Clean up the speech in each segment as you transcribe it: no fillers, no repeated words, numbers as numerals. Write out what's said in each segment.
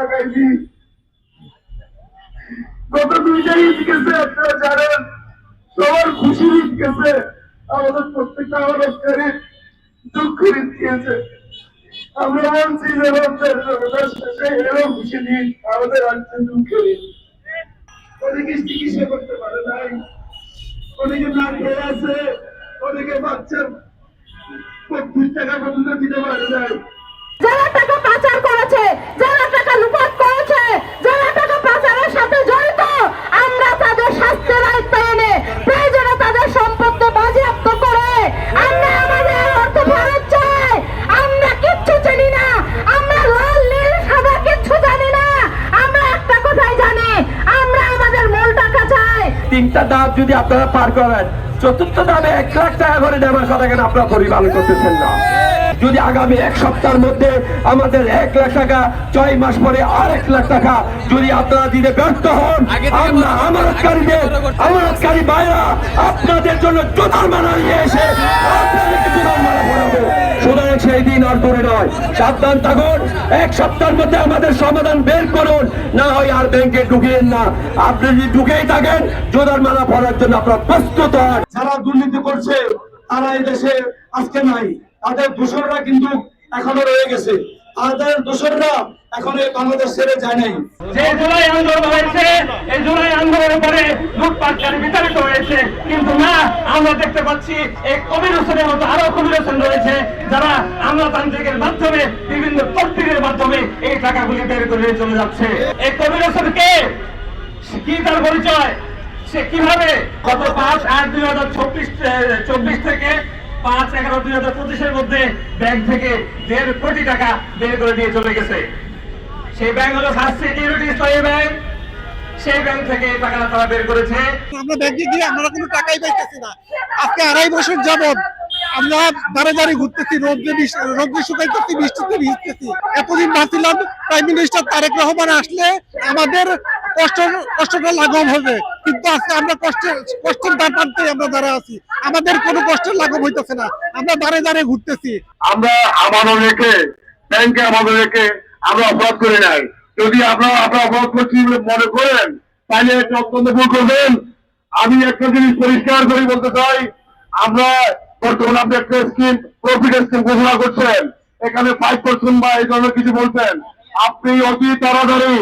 লাগাইছি। গত 2টা ঈদ গেছে, আপনারা জানেন, সবার খুশির ঈদ গেছে, আমাদের প্রত্যেকটা আলোচনাকারী দুঃখের ঈদ গিয়েছে। আমরা বলছি যে রমজান শেষে এরকম খুশি দিন আমাদের আসছে দুঃখের ঈদ। অনেকে চিকিৎসা করতে পারে নাই, অনেকে না খেয়ে আছে, অনেকে বাচ্চার 25 টাকা পর্যন্ত দিতে পারে নাই। যারা টাকা পাচার করেছে, যারা টাকা লুপাট করেছে, যারা টাকা পাচারের সাথে জড়িত, আমরা তাদের শাস্তির আয়ত্তে এনে প্রয়োজনে তাদের সম্পত্তি বাজেয়াপ্ত করে আমরা আমাদের অর্থ ফেরত চাই। আমরা কিচ্ছু জানি না, আমরা লাল নীল সাদা কিচ্ছু জানি না, আমরা একটা কথাই জানি, আমরা আমাদের মূল টাকা চাই। 3টা ধাপ যদি আপনারা পার করেন, 4র্থ ধাপে 1 লাখ টাকা করে দেওয়ার কথা কেন আপনারা পরিপালন করতেছেন না? যদি আগামী 1 সপ্তাহের মধ্যে আমাদের 1 লাখ টাকা, 6 মাস পরে আর 1 লাখ টাকা যদি আপনারা দিতে ব্যর্থ হন, আমরা আমানতকারী ভাইরা আপনাদের জন্য জোতার মালা নিয়ে এসে আপনাদেরকে জোতার মালা পরাবো। সুতরাং সেই দিন আর দূরে নয়, সাবধান থাকুন। 1 সপ্তাহের মধ্যে আমাদের সমাধান বের করুন, না হয় আর ব্যাংকে ঢুকিয়েন না। আপনি যদি ঢুকেই থাকেন, জোতার মালা পরার জন্য আপনারা প্রস্তুত হন। যারা দুর্নীতি করছে তারা এই দেশে আজকে নাই, তাদের দোষররা কিন্তু এখনো রয়ে গেছে, তাদের দোষররা এখন এই বাংলাদেশ ছেড়ে যায় নাই। যে জুলাই আন্দোলন হয়েছে, এই জুলাই আন্দোলনের পরে লুটপাটকারী বিতাড়িত হয়েছে, কিন্তু না, আমরা দেখতে পাচ্ছি এই কবির হোসেনের মতো আরো কবির হোসেন রয়েছে যারা আমলাতান্ত্রিকের মাধ্যমে, বিভিন্ন তদবিরের মাধ্যমে এই টাকাগুলি বের করে চলে যাচ্ছে। এই কবির হোসেন কে, কি তার পরিচয়, সে কিভাবে গত 5/8/2024 থেকে 5/11/2025 মধ্যে ব্যাংক থেকে 1.5 কোটি টাকা বের করে দিয়ে চলে গেছে। সেই ব্যাংক হলো ফার্স্ট সিকিউরিটি ইসলামী ব্যাংক। সেই ব্যাংক থেকে টাকাটা তারা বের করেছে। আমরা ব্যাংকে গিয়ে আমরা কোনো টাকাই পাইতেছি না। আজকে 2.5 বছর যাবত আমরা দাঁড়ে দাঁড়িয়ে ঘুরতেছি, রোদ্রে শুকাইতেছি, বৃষ্টিতে ভিজতেছি। এতদিন ভাবছিলাম প্রাইম মিনিস্টার তারেক রহমান আসলে আমাদের কষ্টটা লাঘব হবে, কিন্তু আজকে আমরা কষ্টের দ্বারপ্রান্তে আমরা দাঁড়ায় আছি, আমাদের কোনো কষ্টের লাঘব হইতেছে না, আমরা দাঁড়িয়ে দাঁড়িয়ে ঘুরতেছি। আমরা আমাদের রেখে ব্যাংকে আমাদের রেখে আমরা অপরাধ করে নাই। যদি আপনারা অপরাধ করছি বলে মনে করেন, তাহলে একটা অত্যন্ত ভুল করবেন। আমি একটা জিনিস পরিষ্কার করে বলতে চাই, আমরা বর্তমানে আপনি একটা স্কিম, প্রফিট স্কিম ঘোষণা করছেন, এখানে 5% বা এই ধরনের কিছু বলছেন, আপনি অতি তাড়াতাড়ি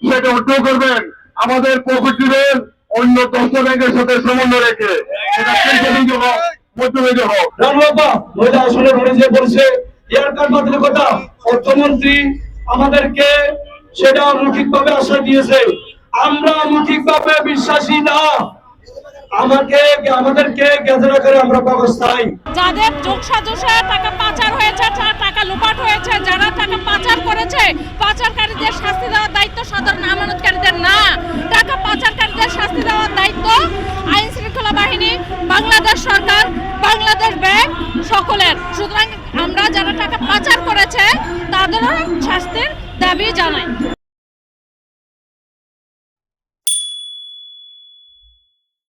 সেটা উঠ্য করবেন, আমাদের প্রফিট দিবেন অন্য 10টা ব্যাংকের সাথে সমন্বয় রেখে, সেটা কেন্দ্রীয় হোক, মধ্যমেধি হোক। রামবাবা মহিলা আসলে যে বলছে এয়ার কার্ড বাতিলের কথা, অর্থমন্ত্রী আমাদেরকে সেটা মৌখিকভাবে আশ্বাস দিয়েছে। আমরা মৌখিকভাবে বিশ্বাসী না, আমাদেরকে গেজেট আকারে আমরা কাগজ চাই। যাদের যোগসাজশে টাকা পাচার হয়েছে, টাকা লুপাট হয়েছে, যারা টাকা পাচার করেছে, পাচারকারীদের শাস্তি দেওয়ার দায়িত্ব সাধারণ আমানতকারীদের না, টাকা পাচারকারীদের শাস্তি দেওয়ার দায়িত্ব আইন শৃঙ্খলা বাহিনী, বাংলাদেশ সরকার, বাংলাদেশ ব্যাংক, সকলের। সুতরাং আমরা যারা টাকা পাচার করেছে তাদেরও শাস্তির দাবি জানাই।